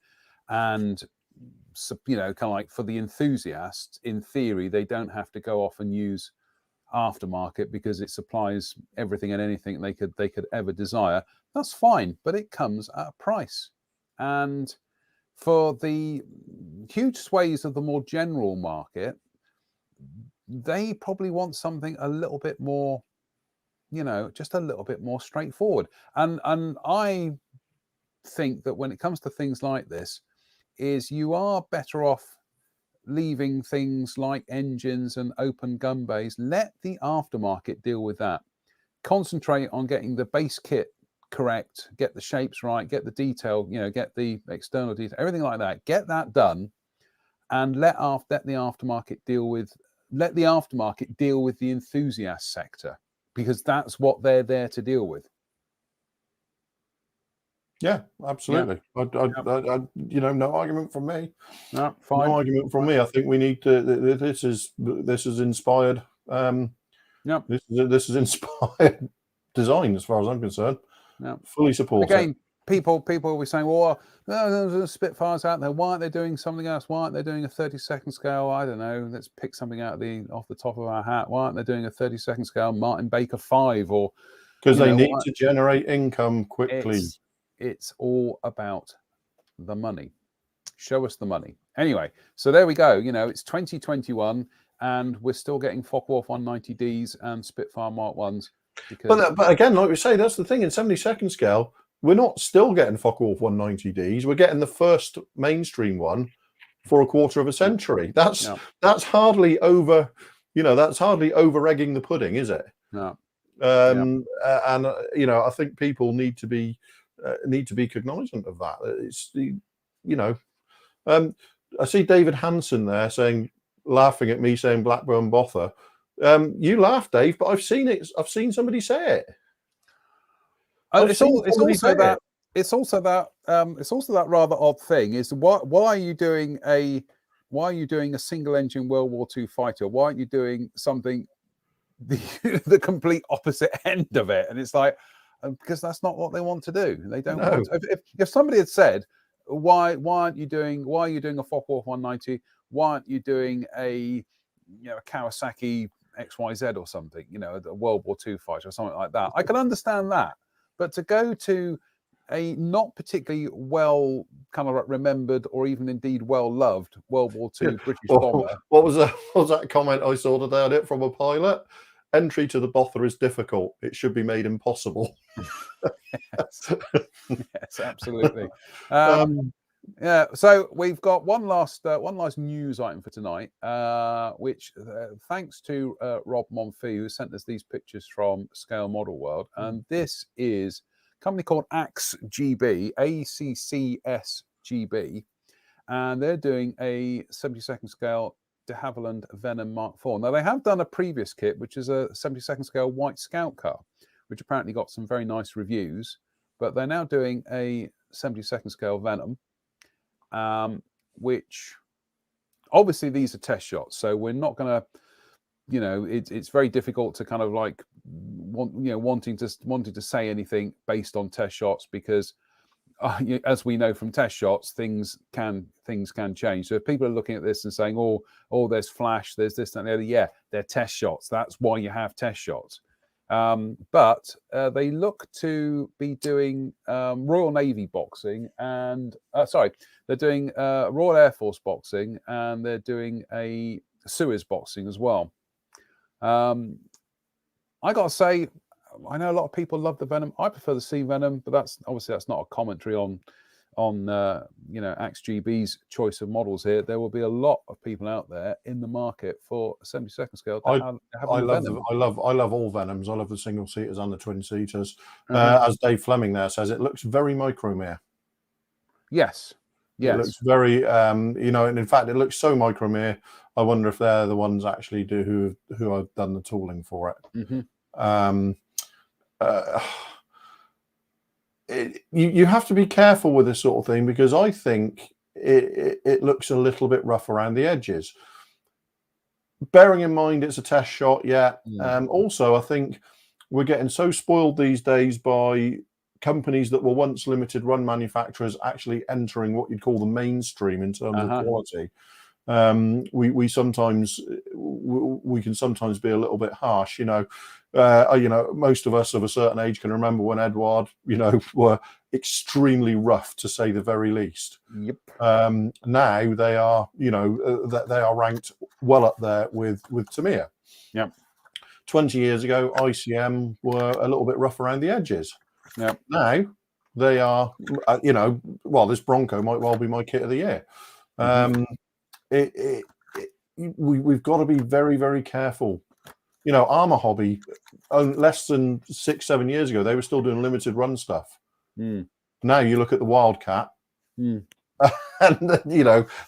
and, you know, kind of like for the enthusiasts, in theory, they don't have to go off and use aftermarket because it supplies everything and anything they could ever desire. That's fine, but it comes at a price. And for the huge sways of the more general market, they probably want something a little bit more, you know, just a little bit more straightforward. And I think that when it comes to things like this, is you are better off leaving things like engines and open gun bays. Let the aftermarket deal with that. Concentrate on getting the base kit correct, get the shapes right, get the detail, you know, get the external detail, everything like that. Get that done, and let the aftermarket deal with the enthusiast sector, because that's what they're there to deal with. Yeah, absolutely. I you know, no argument from me. No, fine. No argument from me. I think we need to. This is inspired. This is inspired design, as far as I'm concerned. Fully support. Again, people will be saying, "Well, there's Spitfires out there. Why aren't they doing something else? Why aren't they doing a 32nd scale? I don't know. Let's pick something out off the top of our hat. Why aren't they doing a 32nd scale Martin Baker 5 or?" Because they need to generate income quickly. It's all about the money. Show us the money. Anyway, so there we go. You know, it's 2021 and we're still getting Focke-Wulf 190Ds and Spitfire Mark 1s. But again, like we say, that's the thing. In 72nd scale, we're not still getting Focke-Wulf 190Ds. We're getting the first mainstream one for a quarter of a century. That's hardly over, you know, that's hardly over egging the pudding, is it? No. And you know, I think people need to be cognizant of that. It's, you know, I see David Hanson there laughing at me saying Blackburn Botha. You laugh, Dave, but I've seen it. I've seen somebody say it. It's also that rather odd thing is why are you doing a single engine World War II fighter? Why aren't you doing something the complete opposite end of it? And it's like, because that's not what they want to do. They don't want to. If somebody had said, why are you doing a Focke-Wulf 190? Why aren't you doing a a Kawasaki XYZ or something, a World War II fighter or something like that. I can understand that, but to go to a not particularly well kind of remembered or even indeed well loved World War II British bomber. What was that comment I saw today on it from a pilot? Entry to the Botha is difficult. It should be made impossible. Yes, absolutely. Yeah. So we've got one last news item for tonight, which thanks to Rob Monfils, who sent us these pictures from Scale Model World, and this is a company called ACCSGB, ACCSGB, and they're doing a 72nd scale de Havilland Venom Mark IV. Now they have done a previous kit, which is a 72nd scale White Scout car, which apparently got some very nice reviews, but they're now doing a 72nd scale Venom. Which obviously these are test shots, so we're not going to, it's very difficult to kind of like wanting to say anything based on test shots, because as we know from test shots, things can change. So if people are looking at this and saying, oh, there's flash, there's this and the other, yeah, they're test shots. That's why you have test shots. But they look to be doing Royal Navy boxing, and they're doing Royal Air Force boxing, and they're doing a Suez boxing as well. I gotta say, I know a lot of people love the Venom. I prefer the Sea Venom, but that's not a commentary on ACCSGB's choice of models here. There will be a lot of people out there in the market for a 72nd scale. I love all Venoms. I love the single seaters and the twin seaters. As Dave Fleming there says, it looks very Micromere. Yes. It looks very, and in fact, it looks so Micromere. I wonder if they're the ones actually who have done the tooling for it. You have to be careful with this sort of thing, because I think it looks a little bit rough around the edges. Bearing in mind it's a test shot, also, I think we're getting so spoiled these days by companies that were once limited run manufacturers actually entering what you'd call the mainstream in terms of quality. We can sometimes be a little bit harsh, most of us of a certain age can remember when Eduard, were extremely rough, to say the very least. Yep. Now they are, they are ranked well up there with Tamiya. Yep. 20 years ago, ICM were a little bit rough around the edges. Yep. Now they are, this Bronco might well be my kit of the year. We've got to be very, very careful. Armour Hobby, less than 6-7 years ago, they were still doing limited run stuff. Now you look at the Wildcat, and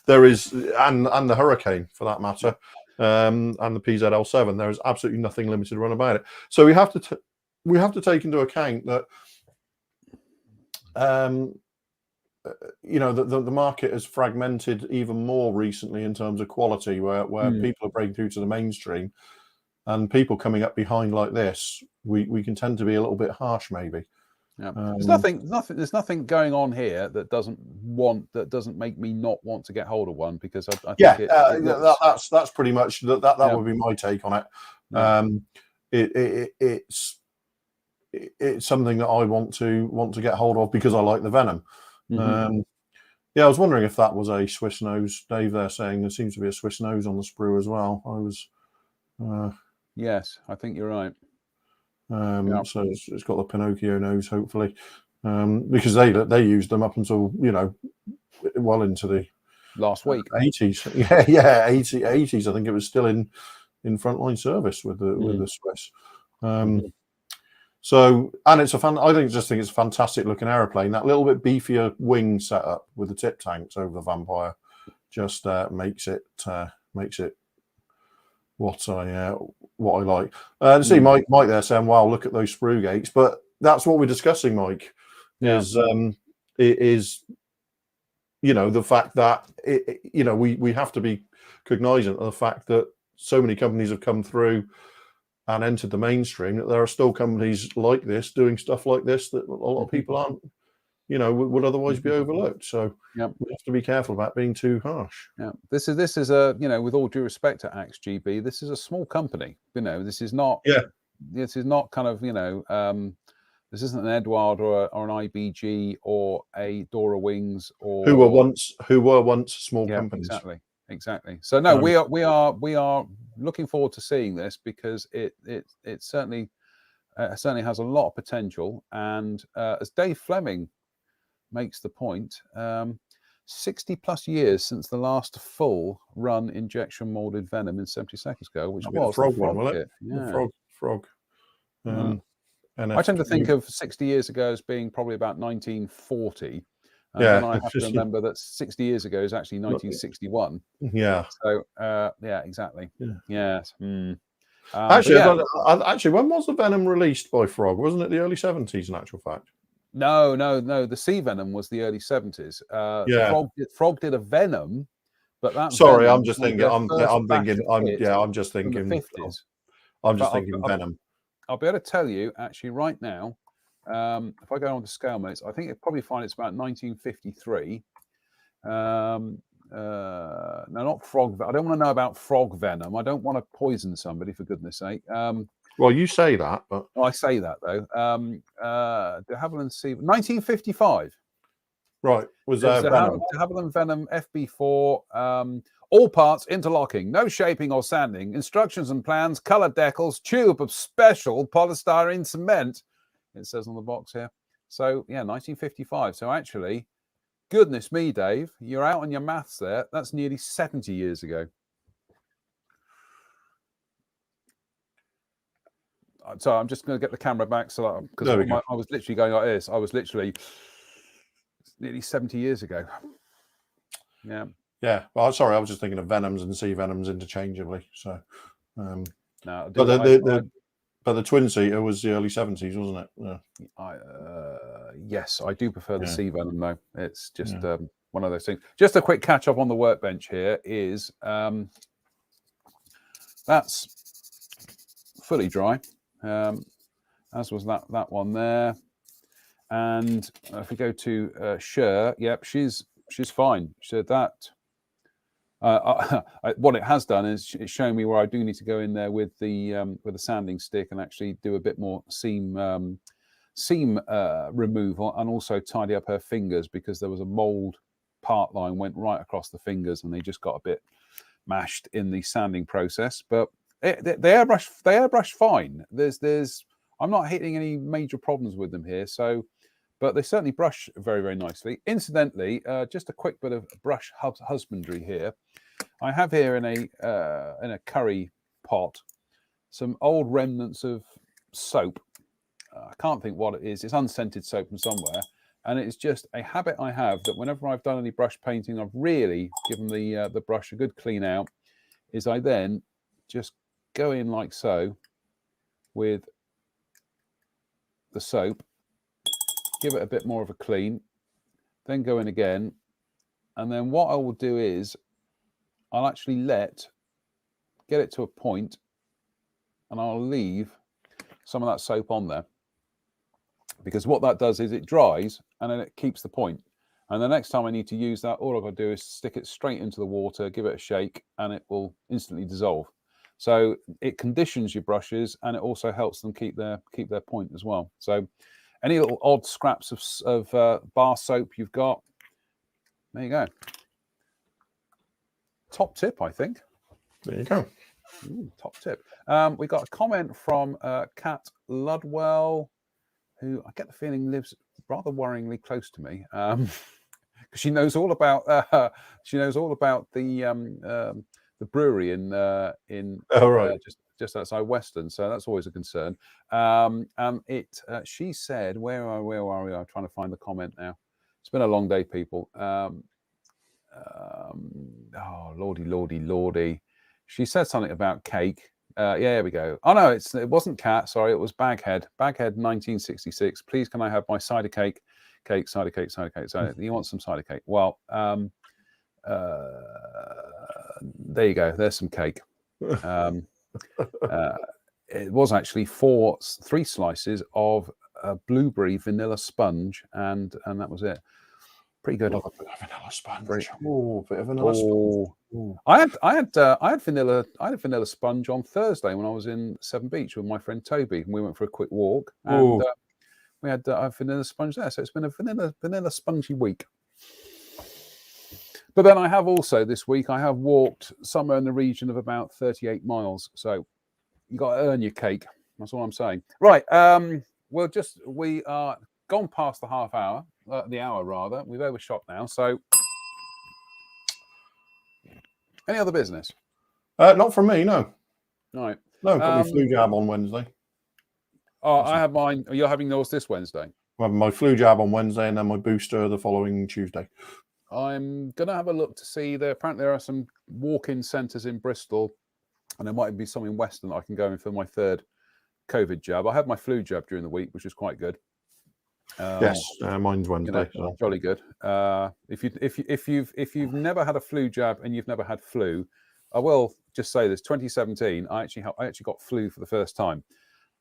there is, and the Hurricane for that matter, and the PZL7. There is absolutely nothing limited run about it. So we have to take into account that the market has fragmented even more recently in terms of quality, where people are breaking through to the mainstream, and people coming up behind like this, we can tend to be a little bit harsh, maybe. Yeah. There's nothing going on here that doesn't make me not want to get hold of one, because I think that's pretty much that would be my take on it. It's something that I want to get hold of because I like the Venom. I was wondering if that was a Swiss nose. Dave there saying there seems to be a Swiss nose on the sprue as well. Yes, I think you're right. So it's got the Pinocchio nose, hopefully, because they used them up until well into the last week 80s. 80s. I think it was still in frontline service with the Swiss. So, and I think it's a fantastic looking aeroplane. That little bit beefier wing setup with the tip tanks over the Vampire just makes it what I like. See Mike there saying, "Wow, look at those sprue gates." But that's what we're discussing, Mike. Is the fact that we have to be cognizant of the fact that so many companies have come through and entered the mainstream, that there are still companies like this doing stuff like this that a lot of people would otherwise be overlooked. So Yep. we have to be careful about being too harsh. Yeah, this is a with all due respect to Axe GB, this is a small company. This is not. Yeah. This is not kind of this isn't an Edward or an IBG or a Dora Wings or who were once small companies. Exactly. So no, we are looking forward to seeing this because it certainly has a lot of potential. And as Dave Fleming makes the point, 60 plus years since the last full run injection molded venom in 70 seconds ago, which was the frog one, kit. Yeah. The frog. I tend to think of 60 years ago as being probably about 1940. And yeah, then I have to remember that 60 years ago is actually 1961. Yeah. So, yeah, exactly. Yeah. Actually, when was the venom released by Frog? Wasn't it the early 70s in actual fact? No. The sea venom was the early 70s. Frog did a venom, but that. Sorry, venom I'm just thinking. I'm just thinking. The 50s. I'm just thinking venom. I'll be able to tell you actually right now. If I go on to scale mates, I think you'll probably find it's about 1953. No, not frog. I don't want to know about frog venom. I don't want to poison somebody, for goodness sake. Well, you say that, but I say that though. De Havilland Sea, 1955. Right, was there venom? De Havilland Venom FB4. All parts interlocking, no shaping or sanding. Instructions and plans, coloured decals, tube of special polystyrene cement. It says on the box here. So yeah, 1955. So actually, goodness me, Dave, you're out on your maths there. That's nearly 70 years ago. So I'm just going to get the camera back, so because I was literally going like this. I was literally nearly 70 years ago. Yeah. Yeah. Well, sorry, I was just thinking of venoms and sea venoms interchangeably. So, no, but the twin seater was the early 70s, wasn't it? Yeah. Yes, I do prefer the sea venom though. It's just one of those things. Just a quick catch up on the workbench here is that's fully dry, as was that one there. And if we go to Sher, yep, she's fine. She said that. What it has done is it's shown me where I do need to go in there with the sanding stick and actually do a bit more seam removal and also tidy up her fingers, because there was a mold part line went right across the fingers and they just got a bit mashed in the sanding process. But they airbrush fine. I'm not hitting any major problems with them here. So. But they certainly brush very, very nicely. Incidentally, just a quick bit of brush husbandry here. I have here in a curry pot some old remnants of soap. I can't think what it is. It's unscented soap from somewhere, and it's just a habit I have that whenever I've done any brush painting, I've really given the brush a good clean out. Is I then just go in like so with the soap. Give it a bit more of a clean, then go in again. And then what I will do is I'll actually get it to a point and I'll leave some of that soap on there. Because what that does is it dries and then it keeps the point. And the next time I need to use that, all I've got to do is stick it straight into the water, give it a shake, and it will instantly dissolve. So it conditions your brushes and it also helps them keep their point as well. So any little odd scraps of bar soap you've got, there you go. Top tip, I think. There you go. Ooh, top tip. We got a comment from Kat Ludwell, who I get the feeling lives rather worryingly close to me, because she knows all about the brewery in just outside Weston, so that's always a concern. She said, where are we? I'm trying to find the comment now. It's been a long day, people. Lordy. She said something about cake. Yeah, here we go. Oh no, it wasn't Cat. Sorry, it was Baghead. Baghead, 1966. Please, can I have my cider cake? Cider cake. You want some cider cake? Well, there you go. There's some cake. It was actually 3 slices of a blueberry vanilla sponge, and that was it. Pretty good. Love a bit of vanilla sponge. Very- Oh, a bit of vanilla sponge. Ooh. I had vanilla sponge on Thursday when I was in Severn Beach with my friend Toby, and we went for a quick walk, and we had a vanilla sponge there. So it's been a vanilla spongy week. But then I have also this week I have walked somewhere in the region of about 38 miles. So you got to earn your cake. That's all I'm saying. Right. We are gone past the half hour, the hour rather. We've overshot now. So, any other business? Not from me, no. Right. No, got my flu jab on Wednesday. Oh, I have mine. You're having yours this Wednesday? I'm having my flu jab on Wednesday and then my booster the following Tuesday. I'm going to have a look to see. Apparently there are some walk-in centres in Bristol, and there might be some in Western that I can go in for my third COVID jab. I had my flu jab during the week, which was quite good. Yes, mine's Wednesday. So. Jolly good. If you've never had a flu jab and you've never had flu, I will just say this: 2017, I actually got flu for the first time,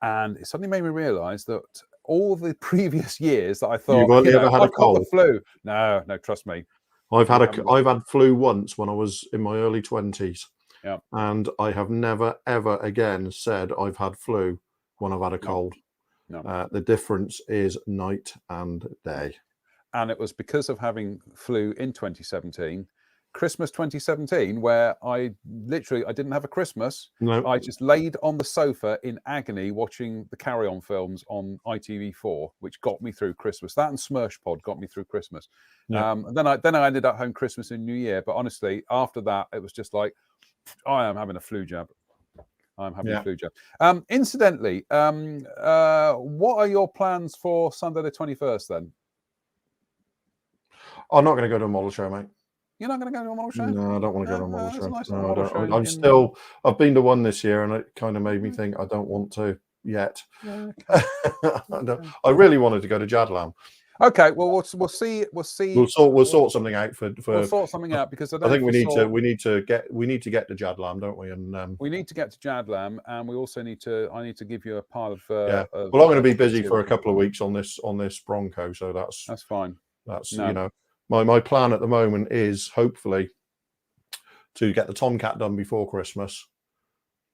and it suddenly made me realise that all the previous years that I thought you've only ever had a cold. The flu. No, trust me. I've had flu once when I was in my early 20s. Yeah. And I have never ever again said I've had flu when I've had a cold. No. The difference is night and day. And it was because of having flu in 2017, Christmas 2017, where I didn't have a Christmas. No. I just laid on the sofa in agony watching the Carry On films on ITV4, which got me through Christmas. That and Smirsh Pod got me through Christmas. Yeah. Then I ended up home Christmas and New Year. But honestly, after that, it was just like, I am having a flu jab. I'm having a flu jab. Incidentally, what are your plans for Sunday the 21st then? I'm not going to go to a model show, mate. You're not going to go to a model show? No, I don't want to go to a model show. Nice No, model I show don't. I've been to one this year, and it kind of made me think I don't want to yet. Yeah, okay. I really wanted to go to Jadlam. Okay, well, we'll see. We'll sort something out for. We'll sort something out because I think we need to get to Jadlam, don't we? And we need to get to Jadlam, and we also need to. I need to give you a part of. Well, I'm going to be busy for a couple of weeks on this Bronco, so that's fine. That's my plan at the moment is hopefully to get the Tomcat done before Christmas,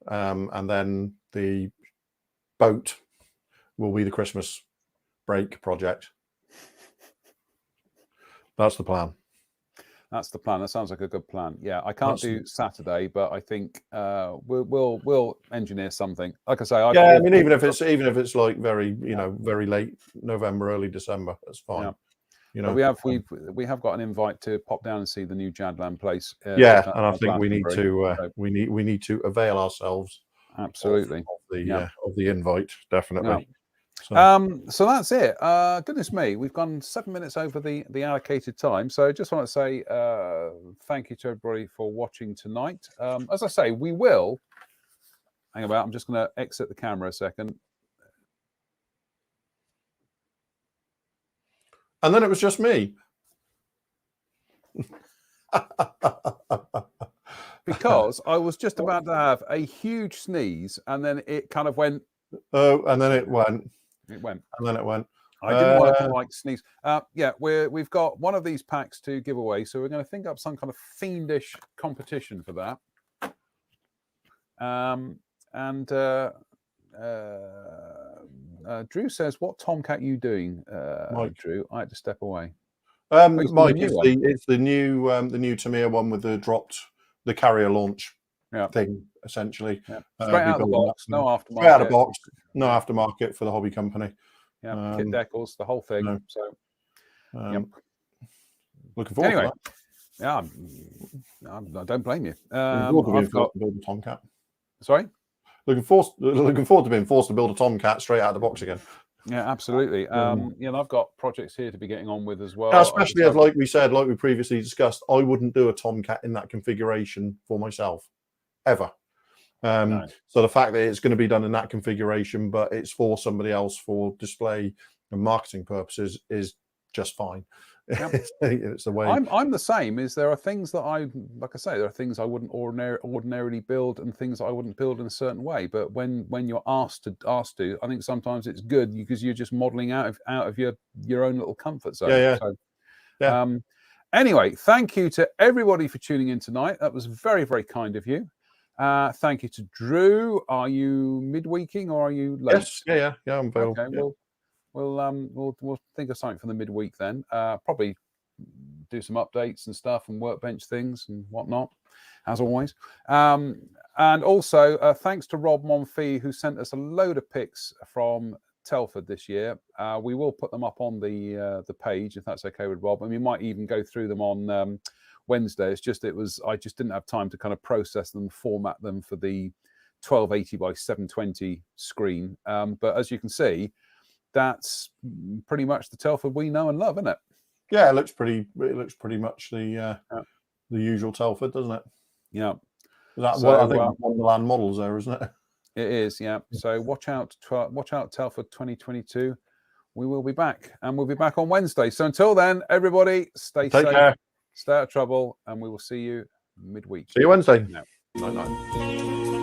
and then the boat will be the Christmas break project. That's the plan. That's the plan. That sounds like a good plan. Yeah, I can't do Saturday, but I think we'll engineer something. Like I say, I mean, even if it's like very late November, early December, that's fine. Yeah. You know, we have got an invite to pop down and see the new Jadlam place. And I think we need to avail ourselves. Absolutely. Of the invite, definitely. Yeah. So that's it. Goodness me, we've gone 7 minutes over the allocated time. So just want to say thank you to everybody for watching tonight. As I say, we will. Hang about. I'm just going to exit the camera a second. And then it was just me. Because I was just about to have a huge sneeze, and then it kind of went. Oh, and then it went. It went. And then it went. I didn't want to like sneeze. We've got one of these packs to give away, so we're going to think up some kind of fiendish competition for that. Drew says, "What Tomcat you doing, Mike?" Drew, I had to step away. Mike, it's the new Tamiya one with the carrier launch thing, essentially. Yeah. Straight out of the box, no aftermarket. Straight out of the box, no aftermarket for the hobby company. Yeah, kit decals, the whole thing. No. So, looking forward to that. Yeah, I don't blame you. Looking forward to build a Tomcat. Sorry? Looking forward to being forced to build a Tomcat straight out of the box again. Yeah, absolutely. I've got projects here to be getting on with as well. Especially as, like we previously discussed, I wouldn't do a Tomcat in that configuration for myself, ever. No. So the fact that it's going to be done in that configuration, but it's for somebody else for display and marketing purposes, is just fine. Yep. It's the way. I'm the same. There are things that like I say, there are things I wouldn't ordinarily build, and things I wouldn't build in a certain way. But when you're asked to, I think sometimes it's good because you're just modelling out of your own little comfort zone. Yeah. So, yeah. Anyway, thank you to everybody for tuning in tonight. That was very, very kind of you. Thank you to Drew. Are you midweeking or are you late? Yes. Yeah. I'm available. Okay. Yeah. We'll think of something for the midweek then. Probably do some updates and stuff and workbench things and whatnot, as always. And also thanks to Rob Monfils, who sent us a load of pics from Telford this year. We will put them up on the page if that's okay with Rob, and we might even go through them on Wednesday. It's just I just didn't have time to kind of process them, format them for the 1280 by 720 screen. But as you can see, that's pretty much the Telford we know and love, isn't it? Yeah, it looks pretty much the usual Telford, doesn't it? Yeah. I think that's one of the land models there, isn't it? It is, yeah. So watch out Telford 2022. We will be back, and we'll be back on Wednesday. So until then, everybody, stay safe, care. Stay out of trouble, and we will see you midweek. See you Wednesday. No. Night.